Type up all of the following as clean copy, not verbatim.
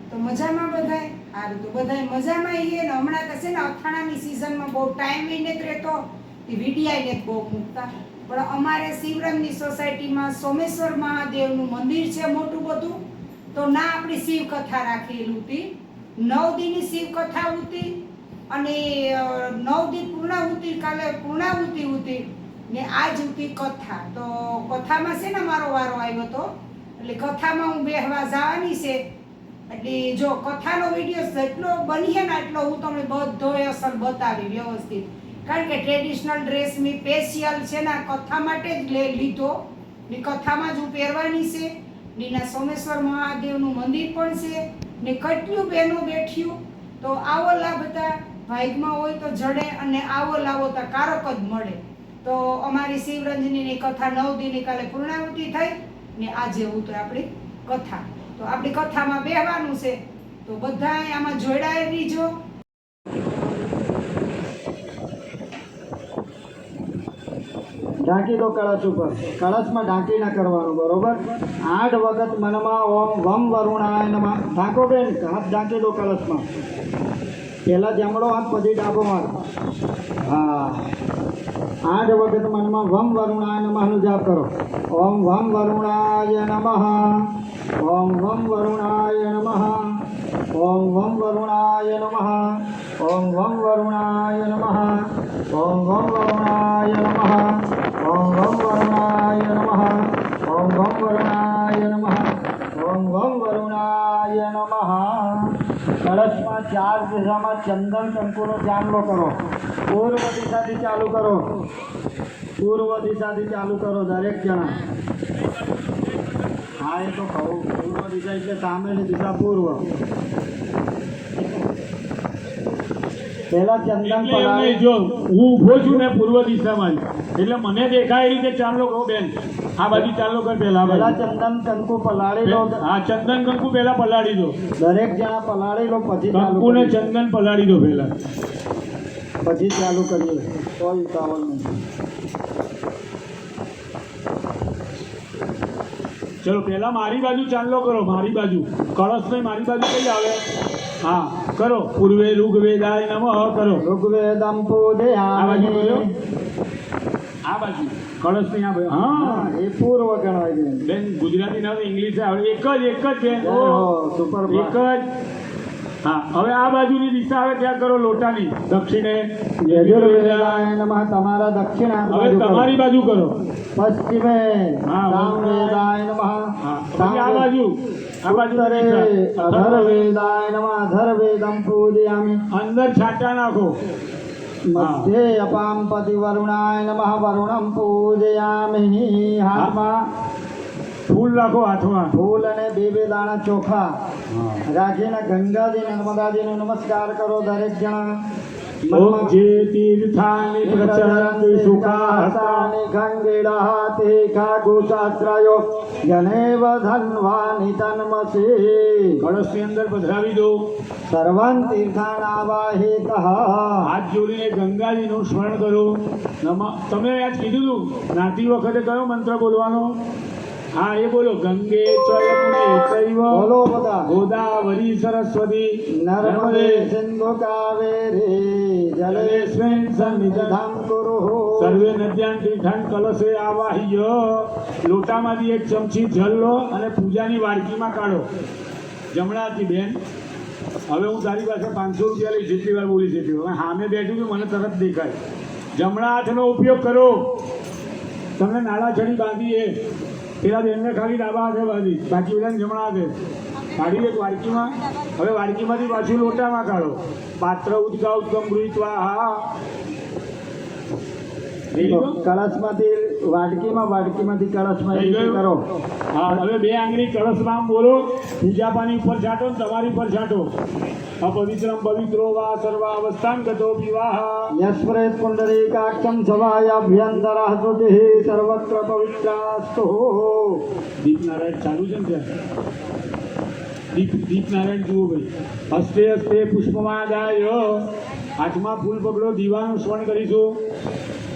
તો મજામાં બધાય? સારું, તો બધાય મજામાં છીએ ને. હમણાં તો છે ને અથાણાની સિઝનમાં બહુ ટાઈમ નથી રહેતો, એ વિડીયા નથી બહુ મૂકતા. પણ અમારે શિવરંગની સોસાયટીમાં સોમેશ્વર મહાદેવનું મંદિર છે મોટું બધું. તો ના આપણી શિવ કથા રાખેલી હતી, 9 દીની શિવ કથા હતી અને 9 દી પૂર્ણાહુતિ, કાલે પૂર્ણાહુતિ હતી ને આજ હતી કથા. તો કથામાં છે ને મારો વારો આવ્યો હતો, એટલે કથામાં હું બેહવા જવાની છે. એટલે જો કથાનો વિડીયો જેટલો બનીએ ને એટલો હું તમને બધો અસર બતાવી વ્યવસ્થિત, કારણ કે ટ્રેડિશનલ ડ્રેસ મેં સ્પેશિયલ છે ને કથા માટે જ લીધો ને કથામાં જ હું પહેરવાની છે. નીના સોમેશ્વર મહાદેવનું મંદિર પણ છે ને કેટલું બહેનો બેઠ્યું. તો આવો લાભ હતા, ભાગમાં હોય તો જડે અને આવો લાવો તો કારક જ મળે. તો અમારી શિવરંજનીની કથા 9 દીની કાલે પૂર્ણાહુતિ થઈ ને આજે હું તો આપણી કથા. તો આપણી કથામાં બેહવાનું છે, તો બધા આમાં જોડાઈ રહીજો. ઢાંકી દો કળશ ઉપર. કળશમાં ઢાંકી ના કરવાનું, બરોબર? 8 વખત મનમાં ઓમ વમ વરુણાય નમઃ. ઢાંકો બેન, હાથ ઢાંકી દો કળશમાં. પહેલા જમણો હાથ પછી ડાબો હાથ. હા, 8 વખત મનમાં વમ વરુણાય નમઃનો જાપ કરો. ઓમ વમ વરુણાય નમઃ, ઓમ વમ વરુણાય નમઃ, ઓમ વમ વરુણાય નમઃ, ઓમ વમ વરુણાય નમઃ, ઓમ વમ વરુણાય નમઃ, ઓમ વમ વરુણાય નમઃ, ઓમ વમ વરુણાય નમઃ, ઓમ વમ વરુણાય નમઃ. કળશમાં 4 દિશામાં ચંદન કંકુનો ચાંદલો કરો. પૂર્વ દિશાથી ચાલુ કરો, પૂર્વ દિશાથી ચાલુ કરો દરેક જણા. હા, એ તો કહું, પૂર્વ દિશા એટલે સામેની દિશા પૂર્વ. પહેલા ચંદન પલાળી. જો હું ઊભો છું ને પૂર્વ દિશામાં જ, એટલે મને દેખાય એ રીતે ચાંદલો કહો બેન. આ બાજુ ચાંદલો કર પહેલા. ચંદન કંકુ પલાળી લો. હા, ચંદન કંકુ પહેલા પલાળી દો. દરેક જણા પલાળી લો, પછી ચાલુ કંકુ ને કરીએ. ચંદન પલાળી દો પહેલા, પછી ચાલુ કરીએ. કોઈ ઉતાવળ નહીં. ચલો પહેલા મારી બાજુ ચાંદલો કરો, મારી બાજુ. કળશ નહીં, મારી બાજુ કઈ આવે? હા, કરો. પૂર્વે ઋગ્વેદાય નમઃ કરો. ઋગ્વેદમ આ બાજુ પૂજયામિ. કરો, આ બાજુ કળશ નહીં. આ બાજુ. હા, એ પૂર્વ ગણાય છે. બેન ગુજરાતી ના ઇંગ્લિશ આવડે. એક જ બેન. સુપર એક જ. હા, હવે આ બાજુની દિશા આવે ત્યાં કરો, લોટાની દક્ષિણે. યજુર્વેદાય નમઃ. તમારા દક્ષિણ હાથ હવે બાજુ કરો. તમારી બાજુ કરો. પશ્ચિમે હા, સામવેદાય નમઃ. હા, પછી આ બાજુ. આ બાજુ ઉત્તરે અધર્વેદાય નમઃ. અધર્વેદમ પૂજયામિ. અંદર છાંટા નાખો. મધ્યે અપામપતિ વરુણાય નમઃ. વરુણમ પૂજયામિ. હાથમાં ફૂલ રાખો હાથમાં. ફૂલ અને બે દાણા ચોખા રાખીને ગંગાજી નર્મદાજીનો નમસ્કાર કરો દરેક જણા. ઓમ જે તીર્થાની પ્રચરંતિ સુખાસા સુખાસાની ગંગેડા તે ખાગુશાસ્ત્રયો જનેવ ધન્વાની તન્મસી. કળશની અંદર પધરાવી દો. સર્વં તીર્થાનાવાહિતઃ. હાથ જોડીને ગંગાજીનું સ્મરણ કરો. તમે યાદ કીધું હતું નાતી વખતે કયો મંત્ર બોલવાનો? હા, એ બોલો. ગંગે ચયમુને ચૈવ બોલો બધા. ગોદાવરી સરસ્વતી નર્મદે સિંધુ કાવેરી જલેસ્મિન સન્નિધિં કુરુ. સર્વે નદ્યાન તીર્થાન કલશે આવાહ્ય. લોટામાંથી એક ચમચી જલ લો અને પૂજાની વાડકીમાં કાઢો. જમણાથી બેન, હવે હું તારી પાસે 500 રૂપિયા લઈશ, જેટલી વાર બોલી છે હવે સામે બેઠું છું, મને તરત દેખાય. જમણા હાથનો ઉપયોગ કરો. તમને નાળા છડી બાંધીએ પેલા બેનને ખાલી ડાબા હાથે બાંધી, બાકી બધાને જમણા હાથે કાઢી લે વાડકીમાં. હવે વાડકીમાંથી પાછું લોટામાં કાઢો. પાત્ર ઉદકા ઉદગમ ગૃહીત્વા. હા, કળશમાંથી વાડકીમાંથી કળશમાં થઈ ગયું? કરો. હા, હવે 2 આંગળી કળશમાં આમ બોલો. પૂજા પાણી ઉપર છાંટો ને તમારી પર છાંટો. અપવિત્રમ પવિત્રો વા સર્વા અવસ્થાન ગતો વિવાહ. યસ્પ્રેત પુંડરીકાક્ષમ સવાયાભ્યંતરઃ શ્રુતિઃ સર્વત્ર પવિત્રાસ્તુ. દીપનારાયણ ચાલુ છે ને ત્યાં? દીપનારાયણ જુઓ ભાઈ. હસ્તે હસ્તે પુષ્પમાં ગાય. હાથમાં ફૂલ પકડો. દીવાનું સ્મરણ કરીશું.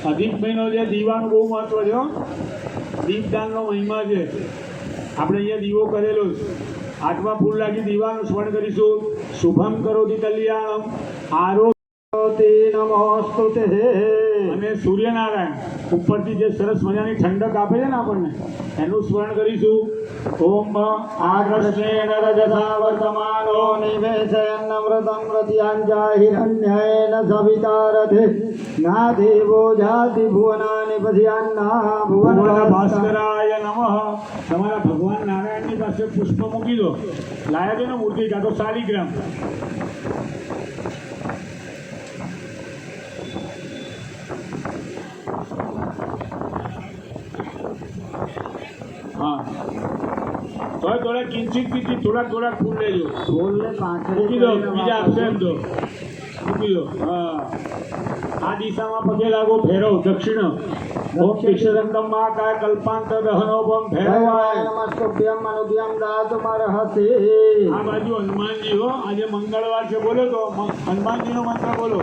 અધિક મહિનો છે, દીવાનું બહુ મહત્વ છે. દીપદાનનો મહિમા છે. આપણે અહીંયા દીવો કરેલો છે. હાથમાં ફૂલ રાખી દીવાનું સ્મરણ કરીશું. શુભમ કરોતિ કલ્યાણમ આરોગ્ય નમોસ્તુ તે અને સૂર્યનારાયણ ઉપરથી જે સરસ મજાની ઠંડક આપે છે ને આપણને એનું સ્મરણ કરીશું. ઓમ આકર્ષેણ રજતા વર્તમાનો નિવેશયન્નવ્રતમ પ્રત્યાંજાહિરણ્યયેન સવિતારથે ના દેવો જાતિ ભુવનાનિ પશ્યન્ના ભુવન ભુવન ભાસ્કરાય નમઃ. તમારા ભગવાન નારાયણની પાસે પુષ્પ મૂકી દો. લાયા છો ને મૂર્તિ કાં તો શાલિગ્રામ. હા થોડા કિંચિત થોડા ફૂલ લેજો. ફૂલને મૂકી દો, બીજા આપશે એમ તો મૂકી દો. હા આ દિશામાં પગે લાગો, ફેરવ દક્ષિણ. ઓમ પિક્ષદંતમ મહાકાય કલ્પાંત દહનોપમ ફેરવાય. નમસ્તુભ્યમ મનુભ્યમ દાતુમર્હસે. આ બાજુ હનુમાનજી હો, આજે મંગળવાર છે, બોલો તો હનુમાનજીનો મંત્ર બોલો.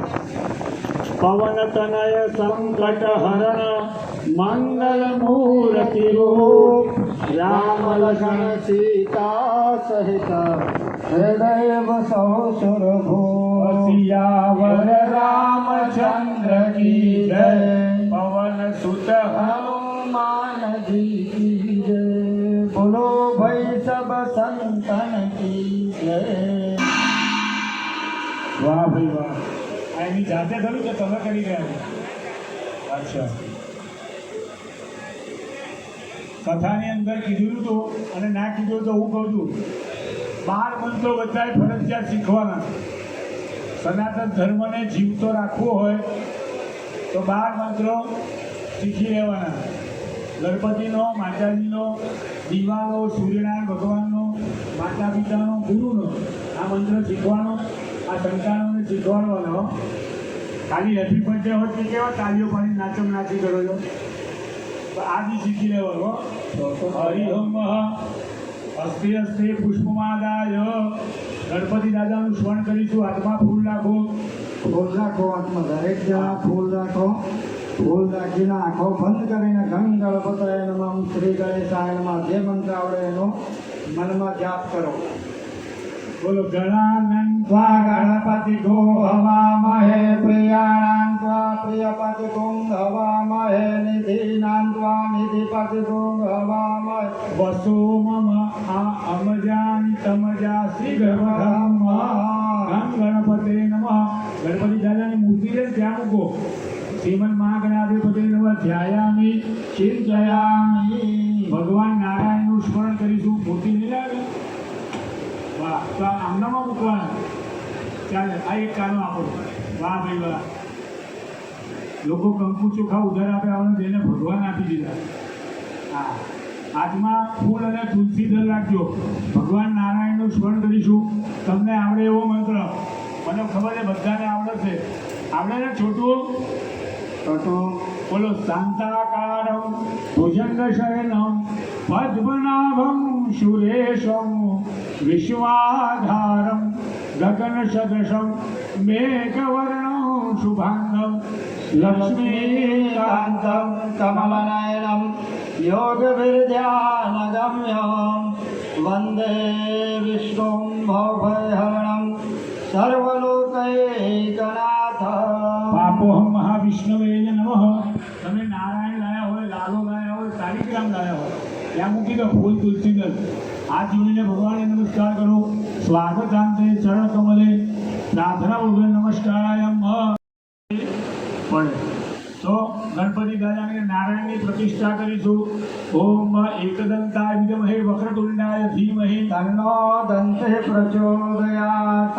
પવન તનય સંકટ હરણ મંગલ મૂર્તિ રૂપ રામ લક્ષ્મણ સીતા સહિત હૃદય વસો સુરભો સિયાવર રામચંદ્ર કી જય. પવન સુત હનુમાનજી કી જય. બોલો ભાઈ સબ સંતન કી જય. વાહ ભાઈ વાહ. આ એની જાતે થયું કે તમે કરી રહ્યા છો? અચ્છા. કથાની અંદર કીધું હતું અને ના કીધું તો હું કહું છું, 12 મંત્રો બધાએ ફરજિયાત શીખવાના. સનાતન ધર્મને જીવતો રાખવો હોય તો 12 મંત્રો શીખી લેવાના. ગણપતિનો, માતાજીનો, દીવાનો, સૂર્યનારાયણ ભગવાનનો, માતા પિતાનો, ગુરુનો આ મંત્ર શીખવાનો. આ સંતાનોને શીખવાડવાનો. ખાલી હેપી બર્થડે હોત કે કેવા તાલીઓ પાડી નાચમ નાચી કરો છો, તો આ બી શીખી લેવાનો. હરિ ઓમ અસ્તિ અસ્તિ પુષ્પમાદાય. ગણપતિ દાદાનું સ્મરણ કરીશું. હાથમાં ફૂલ રાખો. ફૂલ રાખો, હાથમાં દરેક જણા ફૂલ રાખો. ફૂલ રાખીને આંખો બંધ કરીને ગંગ ગણપતય નમઃ શ્રી ગણેશાય નમઃ જે મંત્ર આવડે એનો મનમાં જાપ કરો. બોલો ગણાનંદ સ્વા ગણપતિ ગો હવામહે પ્રિયાણાં સ્વા પ્રિયપતિ ગું હવામહે નિધિનાં સ્વા નિધિપતિ ગું હવામહે વસો મમ આ અમજાન તમજા શ્રી ગર્ભધમ ગમ ગણપતે નમઃ. ગણપતિ દાદાની મૂર્તિ છે ત્યાં મૂકો. શ્રીમન મહાગણાધિપતિ નમઃ ધ્યાયામિ ચિંતયામિ. ભગવાન નારાયણનું સ્મરણ કરીશું. મૂર્તિ નહીં લાગે? વાહ. તો આ આમનામાં મૂકવાના. ચાલે આ એક કાનો આપો. વાહ ભાઈ વાહ. લોકો કંકુ ચોખા ઉધાર આપે આવવાનું તેને ભગવાન આપી દીધા. હા હાથમાં ફૂલ અને તુલસી દળ રાખજો. ભગવાન નારાયણનું સ્મરણ કરીશું. તમને આવડે એવો મંત્ર. મને ખબર છે બધાને આવડે છે. આવડે ને છોટું? તો બોલો શાંતાકારમ ભુજંગ શયનમ પદ્મનાભમ સુરેશમ વિશ્વાધારમ ગગન સદૃશમ મેઘવર્ણમ શુભાંગમ લક્ષ્મીકાંતમ કમલનયનમ યોગવિદ્યાનગમ્યમ વંદે વિષ્ણું ભવભયહરણમ સર્વલોકૈકનાથ. પાપોહમ મહાવિષ્ણવે નમઃ. તમે નારાયણ લાયા હોય, લાલો લાયા હોય, શાલિગ્રામ લાયા હોય, ત્યાં મૂકી દો ફૂલ તુલસી દળ. હાથ જોડીને ભગવાનને નમસ્કાર કરો. સ્વાગતાંતે ચરણ કમલે પ્રાર્થના વગર નમસ્કારાય પડે. તો ગણપતિ દાદાને નારાયણની પ્રતિષ્ઠા કરીશું. ઓમ એકદંતાય વિદ્મહે વક્રતુંડાય ધીમહિ તન્નો દંતે પ્રચોદયાત.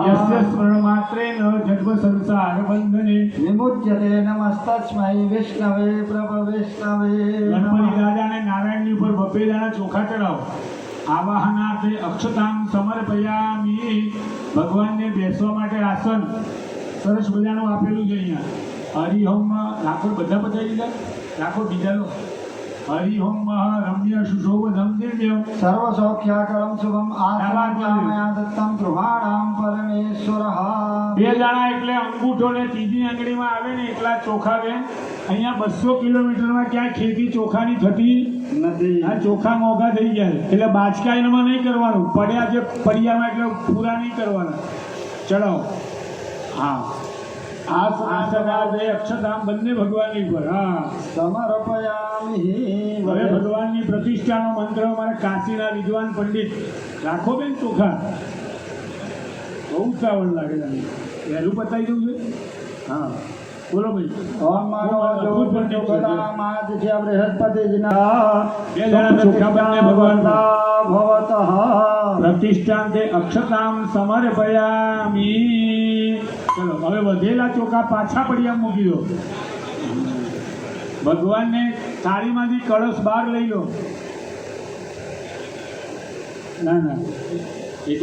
યસ્ય સ્મરણમાત્રેણ જન્મ સંસાર બંધને. વિમુચ્યતે નમસ્તસ્મૈ વિષ્ણવે પ્રભવિષ્ણવે. ગણપતિ દાદાને નારાયણની ઉપર બપેલાના ચોખા ચડાવો. આવાહનાર્થે અક્ષતાં સમર્પયામિ. ભગવાનને બેસવા માટે આસન સરસ મજાનું આપેલું છે અહીંયા. હરિહોમ રાખો. બધા બતાવી દીધા? રાખો બીજા લો. હરિહોમ રમ્ય સુશોભનમ દિવ્યમ સર્વ સૌખ્યાકરમ શુભમ આસવાદ્યામયા દત્તમ ગૃહાણામ પરમેશ્વરઃ. 2 જણા એટલે અંગૂઠો ને ત્રીજી આંગળીમાં આવે ને એટલા ચોખા બેન અહીંયા 200 કિલોમીટરમાં ક્યાંય ખેતી ચોખાની થતી નથી. આ ચોખા મોંઘા થઈ ગયા છે. એટલે બાચકા એમાં નહીં કરવાનું, પડ્યા છે પડિયામાં એટલે પૂરા નહીં કરવાના. ચડાવો. હા આ અક્ષરધામ બંને ભગવાનની પર. હા સમર્પયામિ. હવે ભગવાનની પ્રતિષ્ઠાનો મંત્ર અમારે કાશીના વિદ્વાન પંડિત રાખો બેન ચોખા. બહુ ઉતાવળ લાગે તમને. વહેલું પતાવી દઉં છે. હા બોલો ભાઈ. ઓમ માનો અદ્ભુત પંડિત છે. માત છે બૃહસ્પતિજીના બે જણા ચોખા બંને ભગવાન ભવતઃ. પ્રતિષ્ઠાન તે અક્ષતામ સમર્પયામિ. ચલો હવે વધેલા ચોખા પાછા પડિયા મૂકી દો. ભગવાનને થાળીમાંથી કળશ બહાર લઈ લો. ના ના એ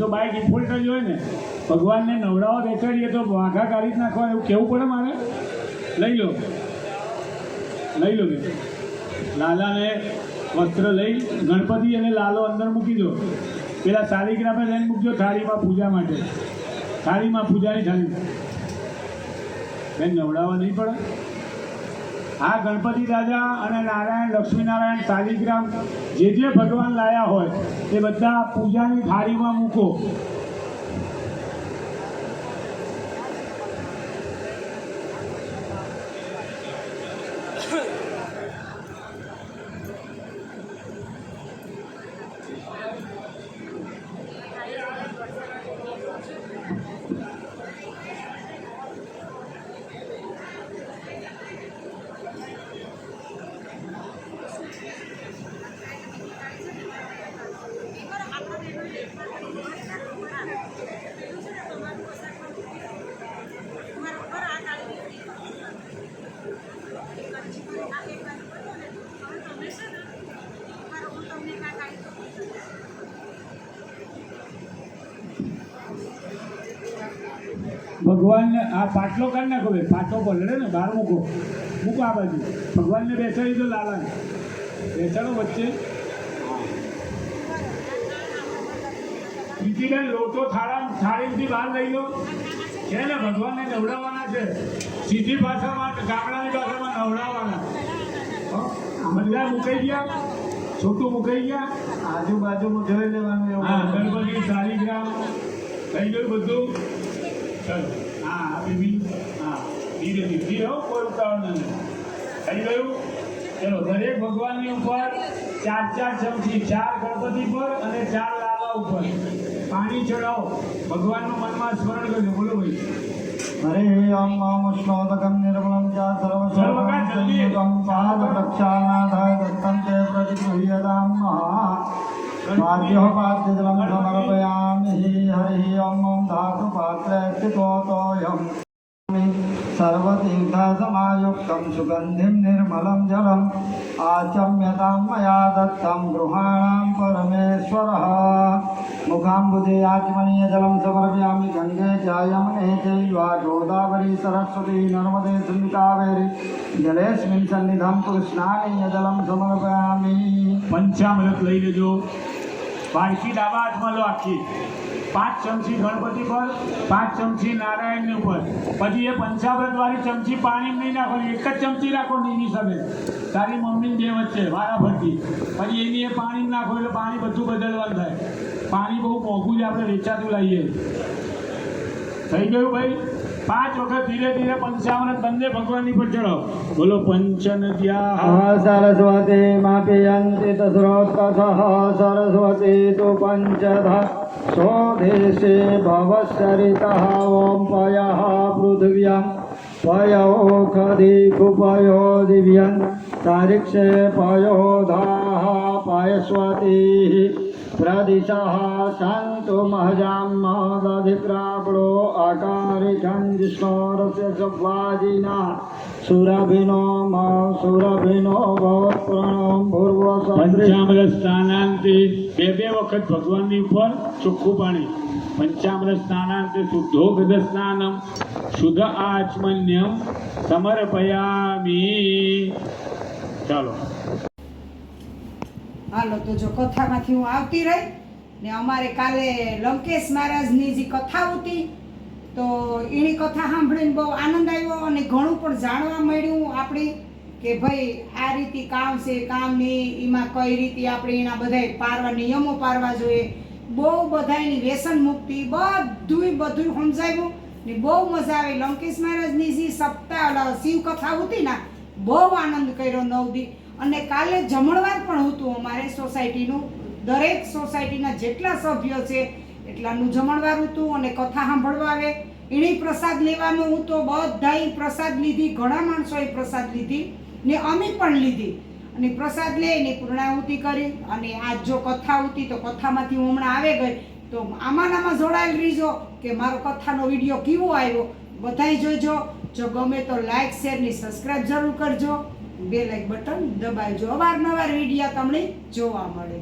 તો બાય ડિફોલ્ટ જ હોય ને. ભગવાનને નવડાવા બેસાડીએ તો વાઘા કાઢી જ નાખવા એવું કેવું પડે મારે. લઈ લો બે લાલાને વસ્ત્ર લઈ ગણપતિ અને લાલો અંદર મૂકી દો. પેલા શાલિગ્રામે લઈને મૂકજો થાળીમાં પૂજા માટે. થાળીમાં પૂજાની થાળી બેન નવડાવવા નહીં પડે. આ ગણપતિ દાદા અને નારાયણ લક્ષ્મીનારાયણ શાલિગ્રામ જે ભગવાન લાયા હોય એ બધા પૂજાની થાળીમાં મૂકો. ભગવાનને આ પાટલો કાઢી નાખો ભાઈ. પાટલો પલળે ને બહાર મૂકો આ બાજુ. ભગવાનને બેસાડી દો. લાલાને બેસાડો વચ્ચે. પ્રીતિબેન લોટો થાળીમાંથી બહાર લઈ લો. છે ને ભગવાનને નવડાવવાના છે. સીધી ભાષામાં ગામડાની ભાષામાં નવડાવવાના. બધા મુકાઈ ગયા. છોટું મુકાઈ ગયા. આજુબાજુમાં જોઈ લેવાનું એવું. હા ગણપતિ શાલિગ્રામ થઈ ગયું બધું. ચલો હા બેબી. હા ધીરે ધીરે હો, કોઈ ઉતાવળ નથી. થઈ ગયું. ચલો દરેક ભગવાનની ઉપર 4 ચમચી, 4 ગણપતિ પર અને 4 લાલા ઉપર પાણી ચડાવો. ભગવાનનું મનમાં સ્મરણ કરજો. બોલો ભાઈ. હરે ઓમ ઓમ શ્લોકમ નિર્મલમ ચ સર્વસંયુતમ પાદ પ્રક્ષાલનાથાય દત્તમ તે પ્રતિગૃહ્યતામ પાદ્યો પાદ્યજલમ સમર્પયામિ. હરિ ઓમ ઓમ ધાતુ પાત્રે સ્થિતોતોયમ સર્વતીર્થસમાયુક્તમ સુગંધિમ નિર્મલમ જલમ આચમ્યતામ મયા દત્તમ ગૃહાણામ પરમેશ્વરઃ. મુખાંબુજે આચમનીય જલમ સમર્પયામિ. ગંગે ચ યમુને ચૈવ ગોદાવરી સરસ્વતી નર્મદે સિંધુ કાવેરી જલેસ્મિન સન્નિધમ કૃષ્ણાનીય જલમ સમર્પયામિ. પંચામૃત લઈ લેજો. વાડકી ડાબા હાથમાં લો આખી. 5 ચમચી ગણપતિ પર, 5 ચમચી નારાયણની ઉપર. પછી એ પંચામૃત વાળી ચમચી પાણી નહીં નાખવાની. 1 જ ચમચી રાખો નીની સામે. તારી મમ્મી બે વચ્ચે વારાફરતી. પછી એની એ પાણી નાખો એટલે પાણી બધું બદલવાનું થાય. પાણી બહુ મોંઘું છે, આપણે વેચાતું લાવીએ. થઈ ગયું ભાઈ. 5 વખત ધીરે ધીરે પંચામૃત બંને ભગવાનની પર ચડો. બોલો પંચનદ્યા સરસ્વતી માપયંતિ તસ્રોત્કથઃ સરસ્વતી તુ પંચધા સોદેશે ભવસરિતઃ. ઓમ પયઃ પૃથ્વ્યાં પયોખદીકુપયો દિવ્યં તારિક્ષે પયોધાઃ પાયસ્વતી પ્રદિશઃ સन्तु महजामदधिप्रापणो आकारिकं जिष्णोरस्य सव्वाजिना सुरभिनो भवत्प्रणो પંચામૃત સ્નાનાંતે બે વખત ભગવાનની ઉપર ચોખ્ખું પાણી. પંચામૃત સ્નાનાંતે શુદ્ધોગધ સ્નાનમ શુદ્ધ આચમન્યમ સમર્પયામિ. ચાલો હાલો તો જો કથામાંથી હું આવતી રહી ને અમારે કાલે લંકેશ મહારાજની જે કથા હતી તો એની કથા સાંભળીને બહુ આનંદ આવ્યો અને ઘણું પણ જાણવા મળ્યું આપણી કે ભાઈ આ રીતે કામ છે કામ નહીં, એમાં કઈ રીતે આપણે એના બધા પારવા નિયમો પારવા જોઈએ, બહુ બધાની વ્યસન મુક્તિ બધું સમજાવ્યું ને બહુ મજા આવી. લંકેશ મહારાજની જે સપ્તાહ શિવ કથા હતી ને બહુ આનંદ કર્યો 9 દી. અને કાલે જમણવાર પણ હતું અમારે સોસાયટીનું, દરેક સોસાયટીના જેટલા સભ્યો છે એટલાનું જમણવાર હતું અને કથા સાંભળવા આવે. એણે પ્રસાદ લેવાનું હું તો બધાએ પ્રસાદ લીધી, ઘણા માણસોએ પ્રસાદ લીધી ને અમે પણ લીધી અને પ્રસાદ લઈને પૂર્ણાહુતિ કરી. અને આજ જો કથા હતી તો કથામાંથી હું હમણાં આવે ગઈ તો આમાં જોડાયેલ રહીજો કે મારો કથાનો વિડીયો કેવો આવ્યો બધાય જોઈજો. જો ગમે તો લાઈક શેર ને સબસ્ક્રાઈબ જરૂર કરજો, બે લાઈક બટન દબાવજો, અવારનવાર વિડીયો તમને જોવા મળે.